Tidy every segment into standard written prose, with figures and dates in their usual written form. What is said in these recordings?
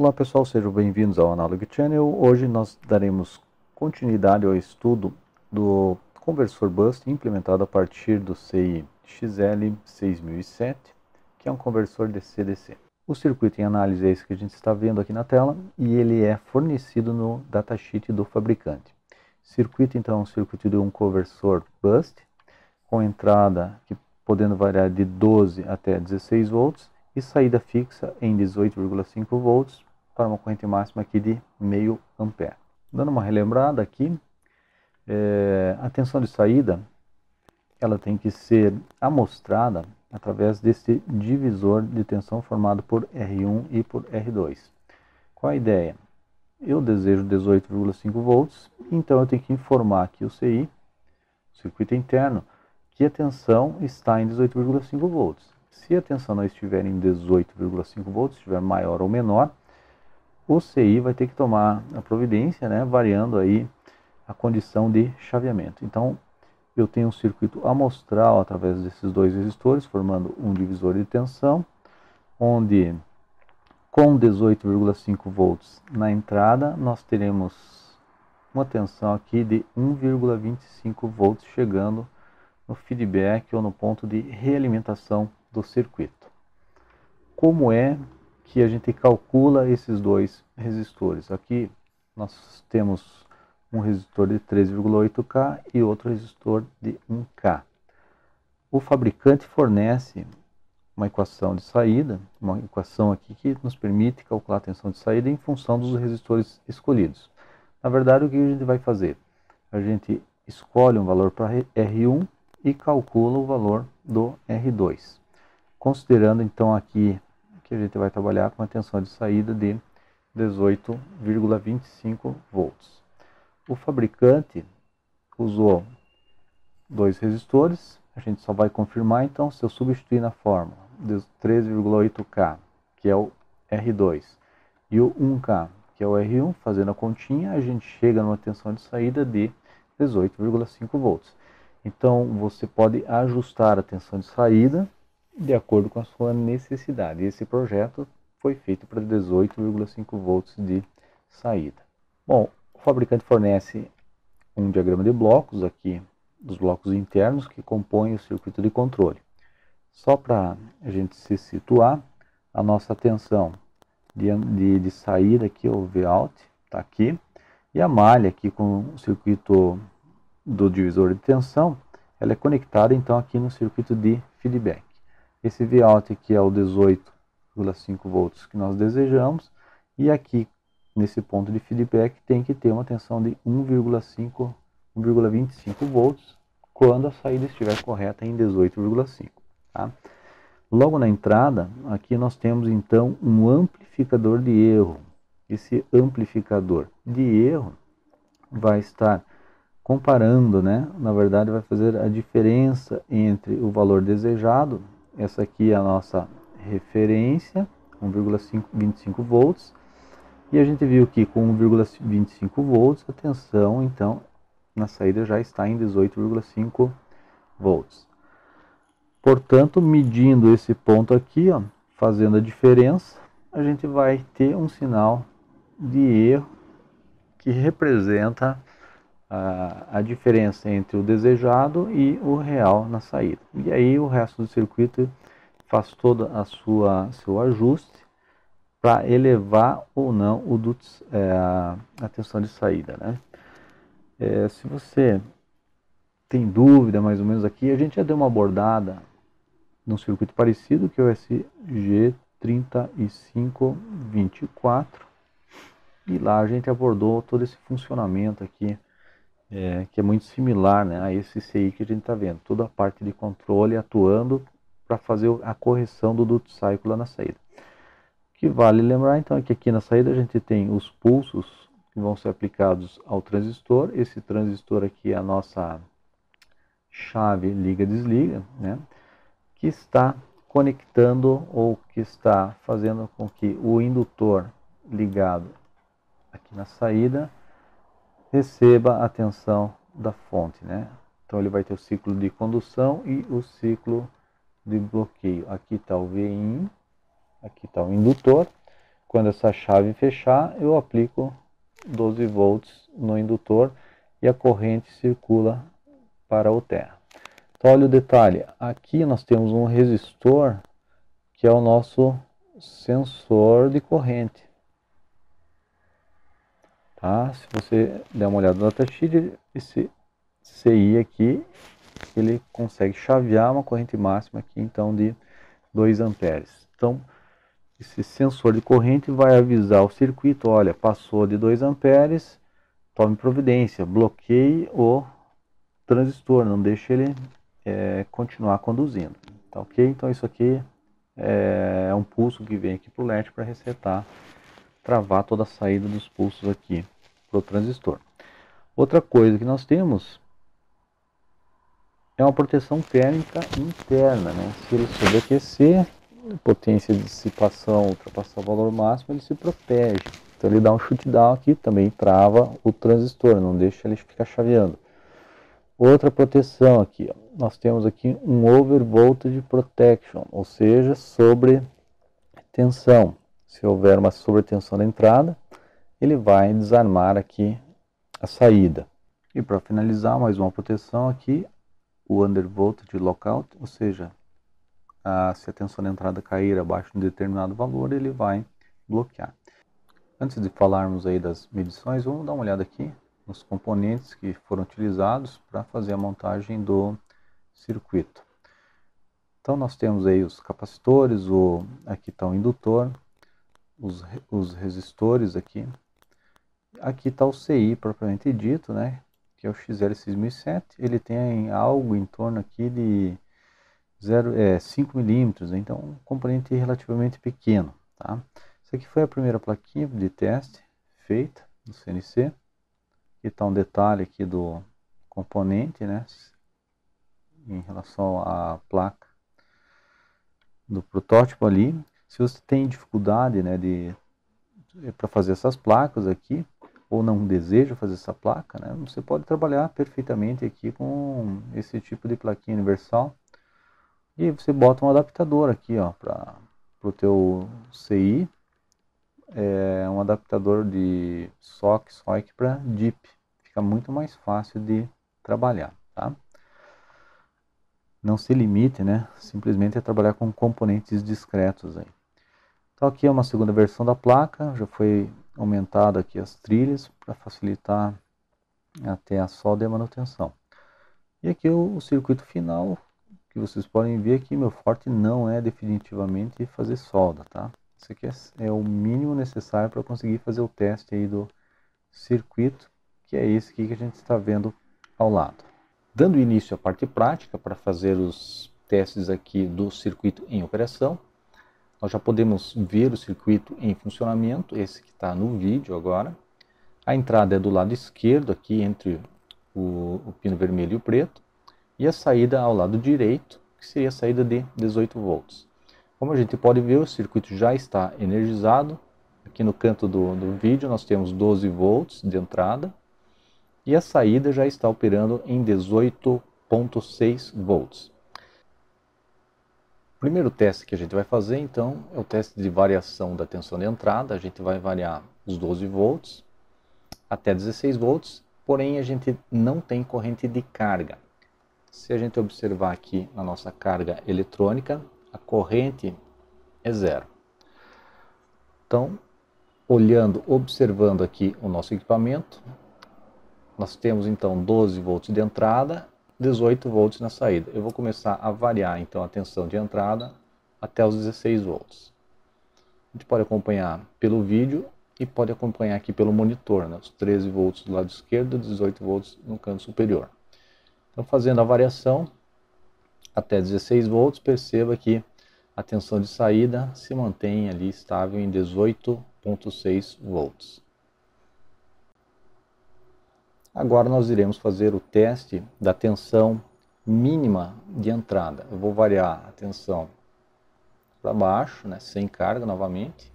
Olá pessoal, sejam bem-vindos ao Analog Channel. Hoje nós daremos continuidade ao estudo do conversor BUST implementado a partir do CI XL6007, que é um conversor DC-DC. O circuito em análise é esse que a gente está vendo aqui na tela e ele é fornecido no datasheet do fabricante. Circuito então é um circuito de um conversor BUST com entrada que podendo variar de 12 até 16 volts e saída fixa em 18,5 volts para uma corrente máxima aqui de meio ampere. Dando uma relembrada aqui, a tensão de saída ela tem que ser amostrada através desse divisor de tensão formado por R1 e por R2. Qual a ideia? Eu desejo 18,5 volts, então eu tenho que informar aqui o CI, o circuito interno, que a tensão está em 18,5 volts. Se a tensão não estiver em 18,5 volts, estiver maior ou menor, o CI vai ter que tomar a providência, né, variando aí a condição de chaveamento. Então, eu tenho um circuito amostral através desses dois resistores, formando um divisor de tensão, onde com 18,5 volts na entrada, nós teremos uma tensão aqui de 1,25 volts chegando no feedback ou no ponto de realimentação do circuito. Como é que a gente calcula esses dois resistores? Aqui nós temos um resistor de 3,8K e outro resistor de 1K. O fabricante fornece uma equação de saída, uma equação aqui que nos permite calcular a tensão de saída em função dos resistores escolhidos. Na verdade, o que a gente vai fazer? A gente escolhe um valor para R1 e calcula o valor do R2. Considerando então aqui que a gente vai trabalhar com a tensão de saída de 18,25 volts. O fabricante usou dois resistores, a gente só vai confirmar então se eu substituir na fórmula 3,8K, que é o R2, e o 1K, que é o R1, fazendo a continha, a gente chega numa tensão de saída de 18,5 volts. Então, você pode ajustar a tensão de saída de acordo com a sua necessidade. Esse projeto foi feito para 18,5 volts de saída. Bom, o fabricante fornece um diagrama de blocos aqui, dos blocos internos que compõem o circuito de controle. Só para a gente se situar, a nossa tensão de saída aqui, o Vout, está aqui, e a malha aqui com o circuito do divisor de tensão, ela é conectada então aqui no circuito de feedback. Esse Vout aqui é o 18,5 volts que nós desejamos, e aqui nesse ponto de feedback tem que ter uma tensão de 1,25 volts quando a saída estiver correta em 18,5. Tá? Logo na entrada, aqui nós temos então um amplificador de erro. Esse amplificador de erro vai estar comparando, né? Na verdade vai fazer a diferença entre o valor desejado, essa aqui é a nossa referência, 1,25 volts, e a gente viu que com 1,25 volts a tensão então na saída já está em 18,5 volts. Portanto, medindo esse ponto aqui, ó, fazendo a diferença, a gente vai ter um sinal de erro que representa a diferença entre o desejado e o real na saída. E aí o resto do circuito faz todo seu ajuste para elevar ou não a tensão de saída, né? Se você tem dúvida mais ou menos aqui, a gente já deu uma abordada num circuito parecido, que é o SG3524, e lá a gente abordou todo esse funcionamento aqui, que é muito similar, né, a esse CI que a gente está vendo, toda a parte de controle atuando para fazer a correção do duty cycle lá na saída. O que vale lembrar então é que aqui na saída a gente tem os pulsos que vão ser aplicados ao transistor. Esse transistor aqui é a nossa chave liga-desliga, né, que está conectando ou que está fazendo com que o indutor ligado aqui na saída receba a tensão da fonte, né? Então ele vai ter o ciclo de condução e o ciclo de bloqueio. Aqui está o VIN, aqui está o indutor. Quando essa chave fechar, eu aplico 12 volts no indutor e a corrente circula para o terra. Então, olha o detalhe, aqui nós temos um resistor que é o nosso sensor de corrente. Tá? Se você der uma olhada no datasheet, esse CI aqui, ele consegue chavear uma corrente máxima aqui, então, de 2 amperes. Então, esse sensor de corrente vai avisar o circuito, olha, passou de 2 amperes, tome providência, bloqueie o transistor, não deixe ele continuar conduzindo. Tá ok? Então isso aqui é um pulso que vem aqui para o LED para resetar, travar toda a saída dos pulsos aqui para o transistor. Outra coisa que nós temos é uma proteção térmica interna, né? Se ele sobreaquecer, potência de dissipação ultrapassar o valor máximo, ele se protege. Então ele dá um shutdown aqui, também trava o transistor, não deixa ele ficar chaveando. Outra proteção aqui, ó. Nós temos aqui um over voltage protection, ou seja, sobre tensão. Se houver uma sobretensão na entrada, ele vai desarmar aqui a saída. E para finalizar, mais uma proteção aqui, o under voltage lockout, ou seja, se a tensão na entrada cair abaixo de um determinado valor, ele vai bloquear. Antes de falarmos aí das medições, vamos dar uma olhada aqui nos componentes que foram utilizados para fazer a montagem do circuito. Então nós temos aí os capacitores, aqui está o indutor, os resistores aqui. Aqui está o CI propriamente dito, né, que é o XL6007. Ele tem algo em torno aqui de 5 milímetros, então um componente relativamente pequeno. Tá? Essa aqui foi a primeira plaquinha de teste feita no CNC. Aqui está um detalhe aqui do componente, né, em relação à placa do protótipo ali. Se você tem dificuldade, né, para fazer essas placas aqui, ou não deseja fazer essa placa, né, você pode trabalhar perfeitamente aqui com esse tipo de plaquinha universal. E você bota um adaptador aqui, ó, para o teu CI, um adaptador de SOC para DIP. Fica muito mais fácil de trabalhar, tá? Não se limite, né, simplesmente a trabalhar com componentes discretos aí. Então aqui é uma segunda versão da placa, já foi aumentado aqui as trilhas para facilitar até a solda e a manutenção. E aqui o circuito final, que vocês podem ver aqui, meu forte não é definitivamente fazer solda, tá? Isso aqui é o mínimo necessário para conseguir fazer o teste aí do circuito, que é esse aqui que a gente está vendo ao lado. Dando início à parte prática para fazer os testes aqui do circuito em operação, nós já podemos ver o circuito em funcionamento, esse que está no vídeo agora. A entrada é do lado esquerdo, aqui entre o pino vermelho e o preto, e a saída ao lado direito, que seria a saída de 18 volts. Como a gente pode ver, o circuito já está energizado. Aqui no canto do vídeo nós temos 12 volts de entrada, e a saída já está operando em 18,6 volts. O primeiro teste que a gente vai fazer, então, é o teste de variação da tensão de entrada. A gente vai variar os 12 volts até 16 volts, porém a gente não tem corrente de carga. Se a gente observar aqui na nossa carga eletrônica, a corrente é zero. Então, observando aqui o nosso equipamento, nós temos então 12 volts de entrada, 18 volts na saída. Eu vou começar a variar então a tensão de entrada até os 16 volts. A gente pode acompanhar pelo vídeo e pode acompanhar aqui pelo monitor, né? Os 13 volts do lado esquerdo, 18 volts no canto superior. Então, fazendo a variação até 16 volts, perceba que a tensão de saída se mantém ali estável em 18,6 volts. Agora nós iremos fazer o teste da tensão mínima de entrada. Eu vou variar a tensão para baixo, né, sem carga novamente.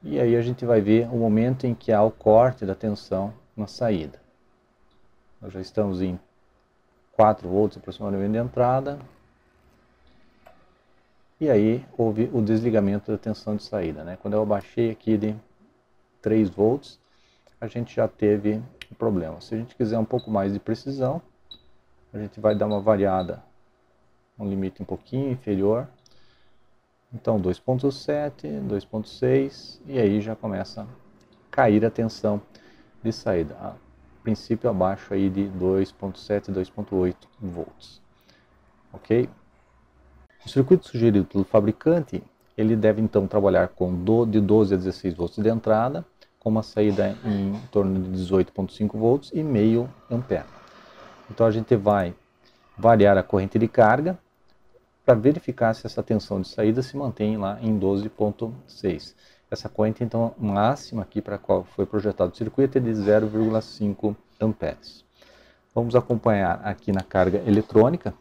E aí a gente vai ver o momento em que há o corte da tensão na saída. Nós já estamos em 4 volts aproximadamente de entrada. e aí houve o desligamento da tensão de saída, né? Quando eu abaixei aqui de 3 volts, a gente já teve um problema. Se a gente quiser um pouco mais de precisão, a gente vai dar uma variada, um limite um pouquinho inferior. Então 2.7, 2.6, e aí já começa a cair a tensão de saída. A princípio abaixo aí de 2.7, 2.8 volts. Ok? O circuito sugerido pelo fabricante, ele deve então trabalhar com de 12 a 16 volts de entrada, com uma saída em torno de 18.5 volts e meio ampere. Então a gente vai variar a corrente de carga para verificar se essa tensão de saída se mantém lá em 12.6. Essa corrente então máxima aqui para a qual foi projetado o circuito é de 0,5 amperes. Vamos acompanhar aqui na carga eletrônica.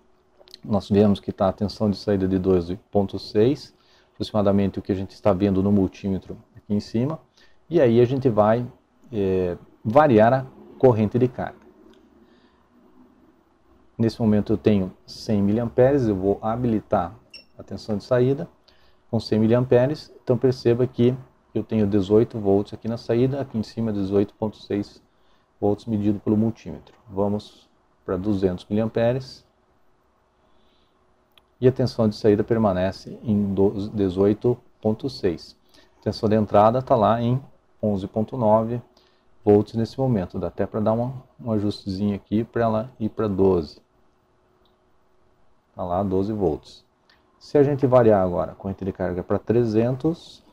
Nós vemos que está a tensão de saída de 12.6, aproximadamente o que a gente está vendo no multímetro aqui em cima. E aí a gente vai variar a corrente de carga. Nesse momento eu tenho 100 mA, eu vou habilitar a tensão de saída com 100 mA. Então perceba que eu tenho 18 volts aqui na saída, aqui em cima 18.6 volts medido pelo multímetro. Vamos para 200 mA. E a tensão de saída permanece em 18.6. A tensão de entrada está lá em 11.9 volts nesse momento. Dá até para dar um ajustezinho aqui para ela ir para 12. Está lá 12 volts. Se a gente variar agora a corrente de carga para 300,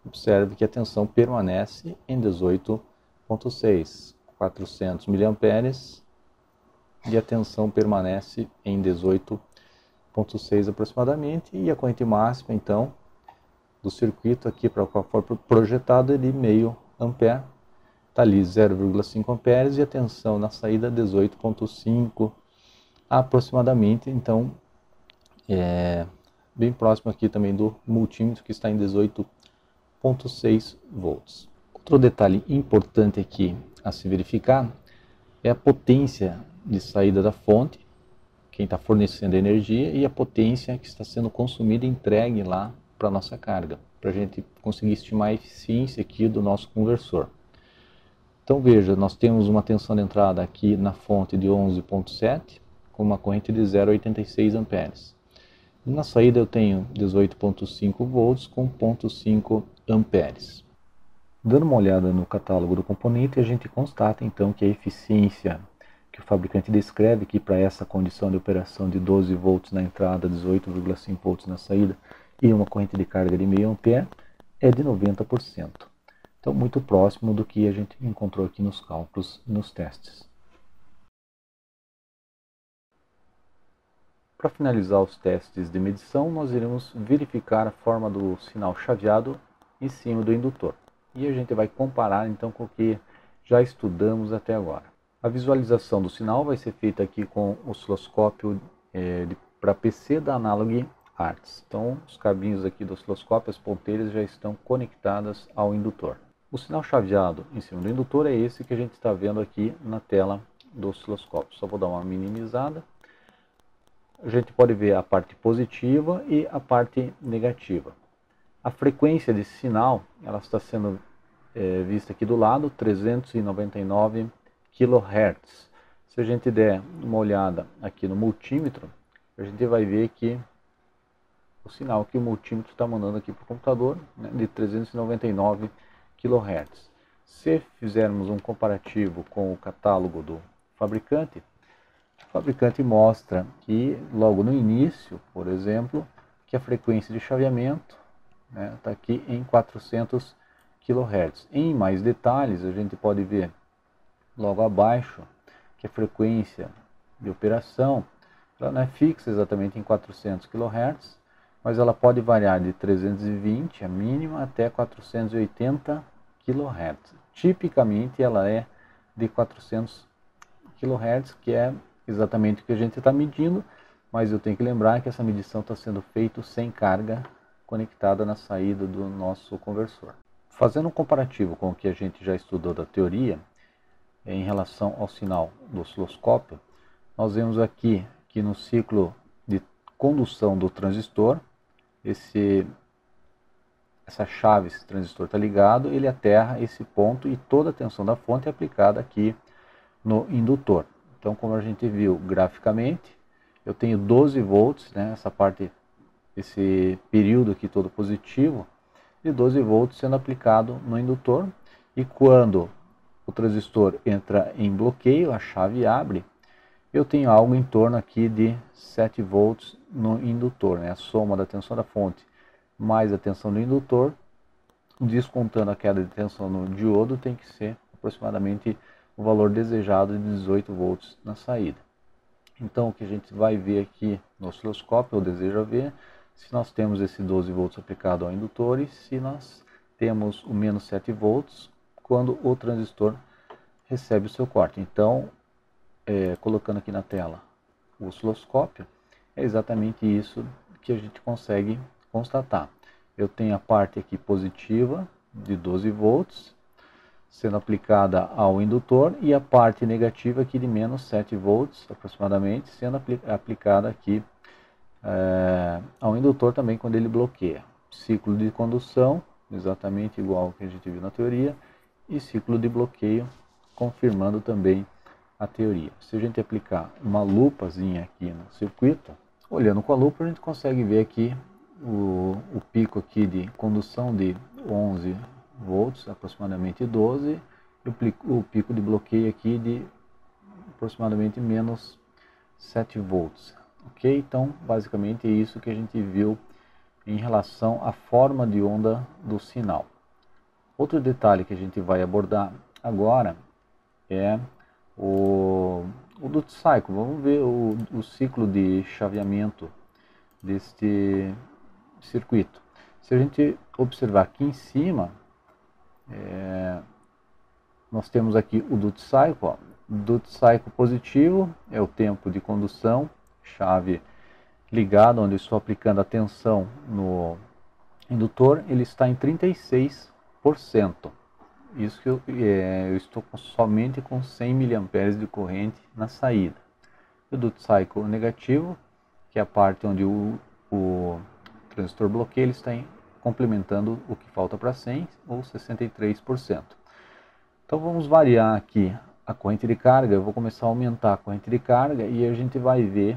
observe que a tensão permanece em 18.6, 400 mA, e a tensão permanece em 18.6 aproximadamente, e a corrente máxima então do circuito aqui para o qual for projetado é de meio ampere, está ali 0,5 amperes, e a tensão na saída 18.5 aproximadamente, então bem próximo aqui também do multímetro que está em 18.6 volts. Outro detalhe importante aqui a se verificar é a potência de saída da fonte, quem está fornecendo energia, e a potência que está sendo consumida e entregue lá para a nossa carga, para a gente conseguir estimar a eficiência aqui do nosso conversor. Então veja, nós temos uma tensão de entrada aqui na fonte de 11.7, com uma corrente de 0,86 amperes. E na saída eu tenho 18.5 volts com 0,5 amperes. Dando uma olhada no catálogo do componente, a gente constata então que a eficiência que o fabricante descreve aqui para essa condição de operação de 12 volts na entrada, 18,5 volts na saída e uma corrente de carga de meio ampere é de 90%. Então muito próximo do que a gente encontrou aqui nos cálculos e nos testes. Para finalizar os testes de medição, nós iremos verificar a forma do sinal chaveado em cima do indutor. E a gente vai comparar então com o que já estudamos até agora. A visualização do sinal vai ser feita aqui com o osciloscópio para PC da Analog Arts. Então os cabinhos aqui do osciloscópio, as ponteiras já estão conectadas ao indutor. O sinal chaveado em cima do indutor é esse que a gente está vendo aqui na tela do osciloscópio. Só vou dar uma minimizada. A gente pode ver a parte positiva e a parte negativa. A frequência desse sinal ela está sendo vista aqui do lado, 399 kHz. Se a gente der uma olhada aqui no multímetro, a gente vai ver que o sinal que o multímetro está mandando aqui para o computador, né, de 399 kHz. Se fizermos um comparativo com o catálogo do fabricante, o fabricante mostra que logo no início, por exemplo, que a frequência de chaveamento está aqui em 400 kHz. Em mais detalhes, a gente pode ver logo abaixo que a frequência de operação ela não é fixa exatamente em 400 kHz, mas ela pode variar de 320, a mínima, até 480 kHz. Tipicamente ela é de 400 kHz, que é exatamente o que a gente está medindo, mas eu tenho que lembrar que essa medição está sendo feita sem carga conectada na saída do nosso conversor. Fazendo um comparativo com o que a gente já estudou da teoria, em relação ao sinal do osciloscópio, nós vemos aqui que no ciclo de condução do transistor. Essa chave, esse transistor está ligado, ele aterra esse ponto e toda a tensão da fonte é aplicada aqui no indutor. Então, como a gente viu graficamente, eu tenho 12 volts, né, essa parte, esse período aqui todo positivo, de 12 volts sendo aplicado no indutor. E quando o transistor entra em bloqueio, a chave abre, eu tenho algo em torno aqui de 7 volts no indutor, né, a soma da tensão da fonte mais a tensão do indutor, descontando a queda de tensão no diodo, tem que ser aproximadamente o valor desejado de 18 volts na saída. Então, o que a gente vai ver aqui no osciloscópio, eu desejo ver se nós temos esse 12 volts aplicado ao indutor e se nós temos o menos 7 volts quando o transistor recebe o seu corte. Então, colocando aqui na tela o osciloscópio, é exatamente isso que a gente consegue constatar. Eu tenho a parte aqui positiva de 12 volts sendo aplicada ao indutor e a parte negativa aqui de menos 7 volts aproximadamente sendo aplicada aqui ao indutor também quando ele bloqueia. Ciclo de condução exatamente igual ao que a gente viu na teoria e ciclo de bloqueio confirmando também a teoria. Se a gente aplicar uma lupazinha aqui no circuito, olhando com a lupa a gente consegue ver aqui o pico aqui de condução de 11 volts, aproximadamente 12, e o pico de bloqueio aqui de aproximadamente menos 7 volts. Ok? Então, basicamente é isso que a gente viu em relação à forma de onda do sinal. Outro detalhe que a gente vai abordar agora é o duty cycle. Vamos ver o ciclo de chaveamento deste circuito. Se a gente observar aqui em cima, nós temos aqui o duty cycle. Ó. Duty cycle positivo é o tempo de condução, chave ligada, onde eu estou aplicando a tensão no indutor, ele está em 36%. Isso que eu estou somente com 100 mA de corrente na saída. O duty cycle negativo, que é a parte onde o transistor bloqueia, ele está complementando o que falta para 100, ou 63%. Então vamos variar aqui a corrente de carga, eu vou começar a aumentar a corrente de carga e a gente vai ver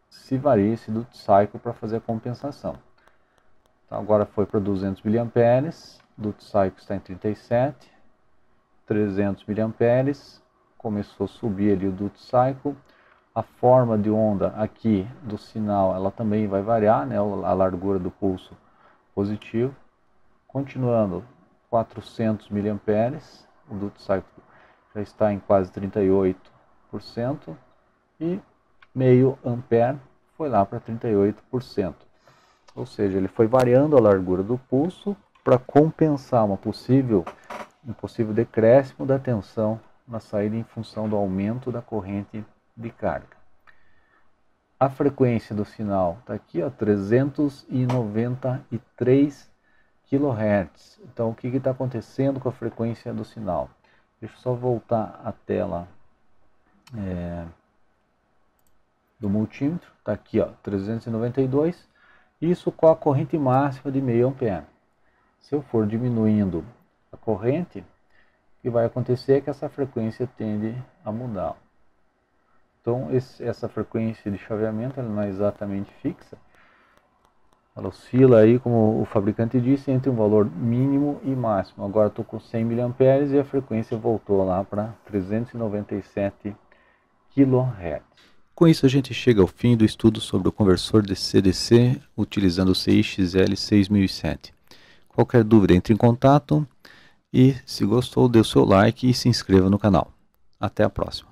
se varia esse duty cycle para fazer a compensação. Então agora foi para 200 mA, duty cycle está em 37, 300 mA, começou a subir ali o duty cycle. A forma de onda aqui do sinal, ela também vai variar, né, a largura do pulso positivo. Continuando, 400 mA, o duty cycle já está em quase 38%, e meio ampere foi lá para 38%. Ou seja, ele foi variando a largura do pulso para compensar um possível decréscimo da tensão na saída em função do aumento da corrente de carga. A frequência do sinal está aqui, ó, 393 kHz. Então, o que está acontecendo com a frequência do sinal? Deixa eu só voltar a tela do multímetro. Está aqui, ó, 392. Isso com a corrente máxima de meio ampere. Se eu for diminuindo a corrente, o que vai acontecer é que essa frequência tende a mudar. Então, essa frequência de chaveamento ela não é exatamente fixa. Ela oscila aí, como o fabricante disse, entre um valor mínimo e máximo. Agora estou com 100 mA e a frequência voltou lá para 397 kHz. Com isso a gente chega ao fim do estudo sobre o conversor DC-DC utilizando o CI-XL 6007. Qualquer dúvida, entre em contato e, se gostou, dê o seu like e se inscreva no canal. Até a próxima.